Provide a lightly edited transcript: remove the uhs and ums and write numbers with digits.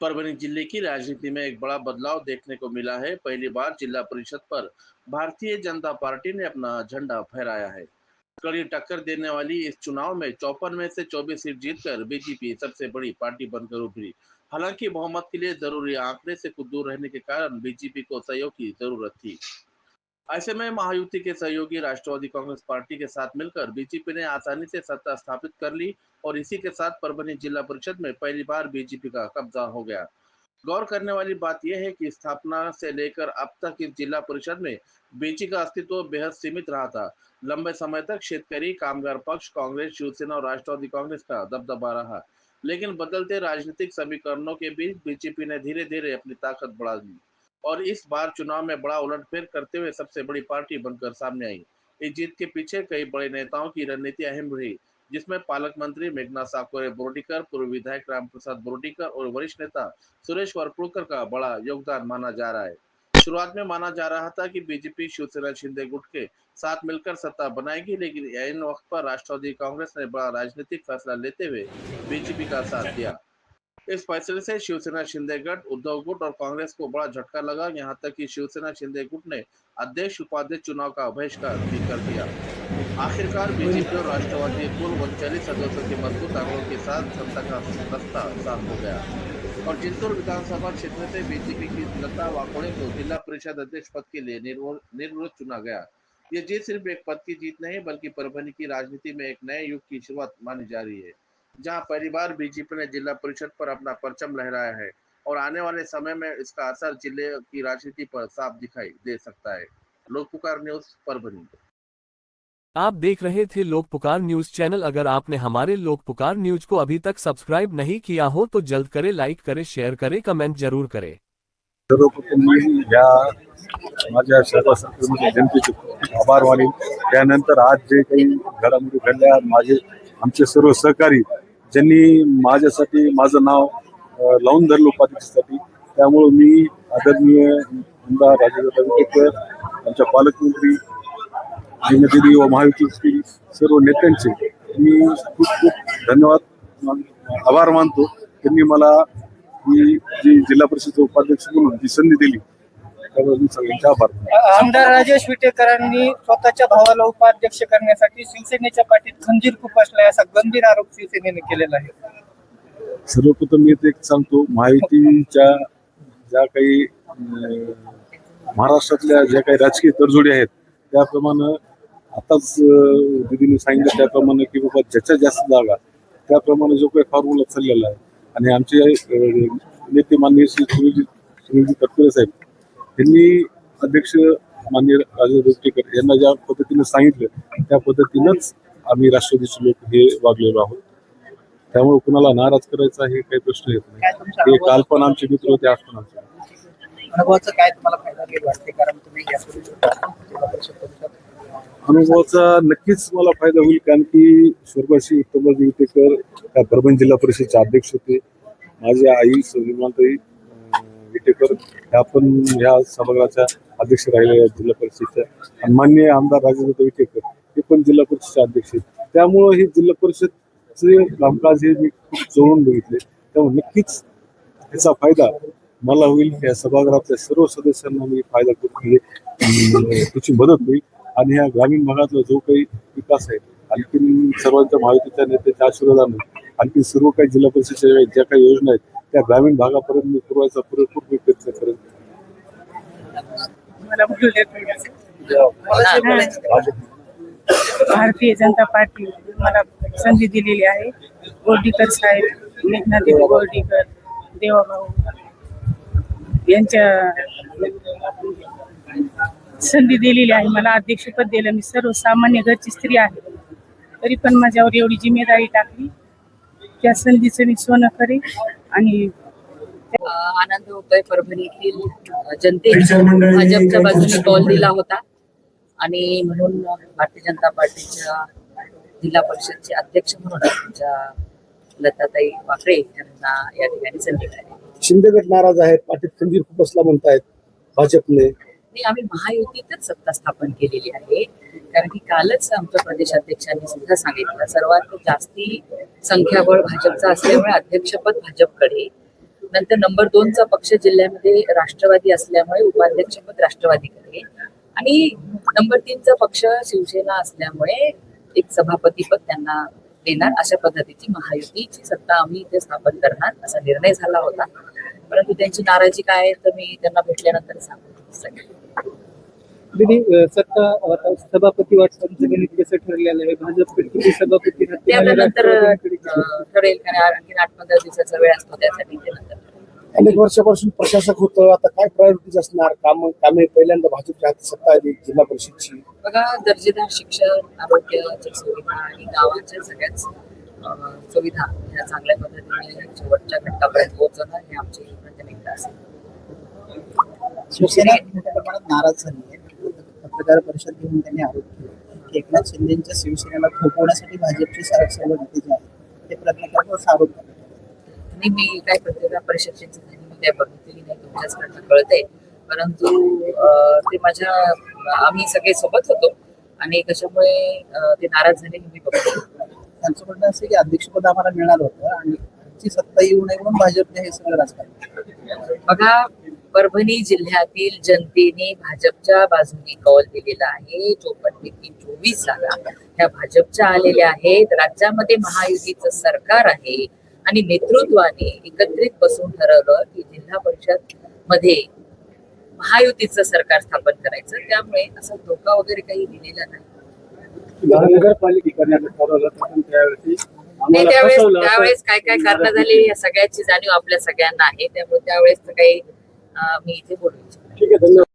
परभनी जिले की राजनीति में एक बड़ा बदलाव देखने को मिला है। पहली बार जिला परिषद पर भारतीय जनता पार्टी ने अपना झंडा फहराया है। कड़ी टक्कर देने वाली इस चुनाव में 54 में से 24 सीट जीतकर बीजेपी सबसे बड़ी पार्टी बनकर उभरी। हालांकि बहुमत के लिए जरूरी आंकड़े से कुछ दूर रहने के कारण बीजेपी को सहयोग की जरूरत थी। ऐसे में महायुति के सहयोगी राष्ट्रवादी कांग्रेस पार्टी के साथ मिलकर बीजेपी ने आसानी से सत्ता स्थापित कर ली और इसी के साथ परभनी जिला परिषद में पहली बार बीजेपी का कब्जा हो गया। गौर करने वाली बात यह है कि स्थापना से लेकर अब तक इस जिला परिषद में बीजेपी का अस्तित्व बेहद सीमित रहा था। लंबे समय तक शेतकरी, कामगार पक्ष, कांग्रेस, शिवसेना और राष्ट्रवादी कांग्रेस का दबदबा रहा, लेकिन बदलते राजनीतिक समीकरणों के बीच बीजेपी ने धीरे धीरे अपनी ताकत बढ़ा दी और इस बार चुनाव में बड़ा उलटफेर करते हुए सबसे बड़ी पार्टी बनकर सामने आई। इस जीत के पीछे कई बड़े नेताओं की रणनीति अहम रही, जिसमें पालक मंत्री मेघनाथ साकोरे बोर्डीकर, पूर्व विधायक रामप्रसाद बोर्डीकर और वरिष्ठ नेता सुरेश वरपुड़कर का बड़ा योगदान माना जा रहा है। शुरुआत में माना जा रहा था कि बीजेपी शिवसेना शिंदे गुट के साथ मिलकर सत्ता बनाएगी, लेकिन इन वक्त पर राष्ट्रवादी कांग्रेस ने बड़ा राजनीतिक फैसला लेते हुए बीजेपी का साथ दिया। इस फैसले से शिवसेना शिंदे गठ, उद्धव गुट और कांग्रेस को बड़ा झटका लगा। यहां तक कि शिवसेना शिंदे गुट ने अध्यक्ष उपाध्यक्ष चुनाव का बहिष्कार भी कर दिया। आखिरकार बीजेपी और राष्ट्रवादी कुल 39 सदस्यों के मजबूत आंकड़ों के साथ सत्ता का रास्ता साफ हो गया और जिंतूर विधानसभा क्षेत्र से बीजेपी की लता वाकोड़े को जिला परिषद अध्यक्ष पद के लिए निर्विरोध चुना गया। ये जीत सिर्फ एक पद की जीत नहीं, बल्कि परभनी की राजनीति में एक नए युग की शुरुआत मानी जा रही है, जहां पहली बार बीजेपी ने जिला परिषद पर अपना परचम लहराया है और आने वाले समय में इसका असर जिले की राजनीति पर साफ दिखाई दे सकता है। लोक पुकार न्यूज, परभनी। आप देख रहे थे लोक पुकार न्यूज चैनल। अगर आपने हमारे लोक पुकार न्यूज को अभी तक सब्सक्राइब नहीं किया हो तो जल्द करें, लाइक करें, शेअर करें, कमेंट जरूर करें। सर्वप्रथम मी या माझ्या सेवा संस्थेमध्ये जनतेचे आभार मानेन। त्यानंतर आज जे काही घडामोडी घडल्या, आमचे सर्व सहकारी ज्यांनी माझ्यासाठी माझं नाव लावून धरलं उपाध्यक्षासाठी, त्यामुळे मी आदरणीय आमदार राजेंद्र विटेकर, आमच्या पालकमंत्री दिदी व महायुतीतील सर्व नेत्यांचे मी खूप खूप धन्यवाद आभार मानतो। त्यांनी मला ही जी जिल्हा परिषद उपाध्यक्ष म्हणून जी संधी दिली त्याबद्दल मी सगळ्यांचे आभार। आमदार राजेश विटेकरांनी स्वतःच्या भावाला उपाध्यक्ष करण्यासाठी शिवसेनेच्या पाठीत खंजीर खुपसलाय असा गंभीर आरोप शिवसेनेने केलेला आहे। सर्वप्रथम मी एक सांगतो, महायुतीच्या ज्या काही महाराष्ट्रातल्या ज्या काही राजकीय तडजोडी आहेत त्याप्रमाणे आताच दिदीने सांगितलं त्याप्रमाणे की बाबा ज्याच्या जास्त जागा त्याप्रमाणे जो काही फॉर्म्युला चाललेला आहे आणि आमचे नेते माननीय सुनीलजी तटकरे साहेब यांनी अध्यक्ष माननीय राजेंद्र विटेकर यांना ज्या पद्धतीने सांगितलं त्या पद्धतीनंच आम्ही राष्ट्रवादीचे लोक हे वागलेलो आहोत। त्यामुळे कुणाला नाराज करायचा हे काही प्रश्न येत नाही। हे काल पण आमचे मित्र होते, आज पण आमचे अनुभवाचा काय तुम्हाला फायदा होईल वाटते, कारण तुम्ही अनुभवाचा नक्कीच मला फायदा होईल, कारण की स्वर्गवासी उत्तमजी विटेकर त्या परभणी जिल्हा परिषदेचे अध्यक्ष होते। माझी आई सुनीलताई विटेकर ह्या पण ह्या सभागृहाच्या अध्यक्ष राहिलेल्या जिल्हा परिषदेच्या, आणि माननीय आमदार राजेंद्र विटेकर हे पण जिल्हा परिषदेचे अध्यक्ष आहेत। त्यामुळे ही जिल्हा परिषदचे कामकाज हे मी खूप जवळून बघितले, त्यामुळे नक्कीच त्याचा फायदा मला होईल। या सभागृहातल्या सर्व सदस्यांना मी फायदा करून त्याची मदत होईल आणि ह्या ग्रामीण भागातला जो काही विकास आहे आणखी सर्वांच्या महायुतीच्या नेत्याच्या आशीर्वादाने आणखी सर्व काही जिल्हा परिषदेच्या ज्या काही योजना आहेत त्या ग्रामीण भागापर्यंत मी पुरवायचा पुरेपूर मी प्रयत्न करेन। भारतीय जनता पार्टी मला संधी दिलेली आहे। बोर्डीकर साहेब, मेघनाथ बोर्डीकर, देवाभाऊ यांच्या संधी दिलेली आहे। मला अध्यक्षपद दिलं। मी सर्वसामान्य घरची स्त्री आहे, तरी पण माझ्यावर एवढी जिम्मेदारी टाकली। त्या संधीचं मी सोनं करेन आणि आनंद होतोय। परभणीतील जनतेने भाजपच्या बाजूने कौल दिला होता आणि म्हणून भारतीय जनता पार्टीच्या जिल्हा परिषदचे अध्यक्ष म्हणून आमच्या लताताई वाकळे यांना या ठिकाणी संधी मिळाली। शिंदे गट नाराज आहेत, पाठीत खंजीर खुपसला म्हणतायत भाजपने। आम्ही महायुतीतच सत्ता स्थापन केलेली आहे, कारण की कालच आमच्या प्रदेशाध्यक्षांनी सुद्धा सांगितलं सर्वात जास्ती संख्याबळ भाजपचा असल्यामुळे अध्यक्षपद भाजपकडे नंतर नंबर 2चा पक्ष जिल्ह्यामध्ये राष्ट्रवादी असल्यामुळे उपाध्यक्षपद राष्ट्रवादीकडे आणि नंबर 3चा पक्ष शिवसेना असल्यामुळे एक सभापतीपद त्यांना देणार, अशा पद्धतीची महायुतीची सत्ता आम्ही इथे स्थापन करणार असा निर्णय झाला होता. परंतु त्यांची नाराजी काय आहे तर मी त्यांना भेटल्यानंतर सांगतो. दीदी सत्ता आता सभापती वाटपांचं गणित कसं ठरलेलं आहे? भाजपकडे किती सभापती ते आपल्या नंतर ठरेल, कारण आणखी 8-15 दिवसाचा वेळ असतो त्यासाठी ते नंतर. अनेक वर्षापासून प्रशासक होतं, आता काय प्रायोरिटीज असणार? कामे पहिल्यांदा भाजपच्या हाती सत्ता आली जिल्हा परिषदची. बघा, दर्जेदार शिक्षण, आरोग्याच्या सुविधा आणि गावाच्या सगळ्याच सुविधा ह्या चांगल्या पद्धतीने शेवटच्या घटकापर्यंत पोहोचवणं हे आमची प्राथमिकता असेल. शिवसेना मोठ्या प्रमाणात नाराज झाली आहे. पत्रकार परिषद घेऊन त्यांनी आरोप केला की एकनाथ शिंदेच्या शिवसेनेला थोपवण्यासाठी भाजपचे सर्व नेते जे आहेत ते प्रयत्न करतात असा आरोप करतात. आणि मी काय पत्रकार परिषदेची झाली मी काय बघितलेली नाही, तुमच्याचकडनं कळतंय. परंतु ते आम्ही सगळे सोबत होतो आणि कशामुळे ते नाराज झाले हे मी बघतो. त्यांचं म्हणणं असं की अध्यक्षपद आम्हाला मिळणार होतं आणि ची सत्ता येऊ नये म्हणून भाजपने हे सगळं राजकारण. बघा, परभणी जिल्ह्यातील जनतेने भाजपच्या बाजूने कौल दिलेला आहे. 54 पैकी 24 जागा ह्या भाजपच्या आलेल्या आहेत. राज्यामध्ये महायुतीचं सरकार आहे आणि नेतृत्वाने एकत्रित बसून ठरवलं की जिल्हा परिषद मध्ये महायुतीचं सरकार स्थापन करायचं. त्यामुळे असा धोका वगैरे काही दिलेला नाही. नगरपालिकेकडे त्यावेळेस काय काय कारणं झाली या सगळ्याची जाणीव आपल्या सगळ्यांना आहे. त्यामुळे त्यावेळेस काही मी इथे बोलू इच्छितो. ठीक आहे, धन्यवाद.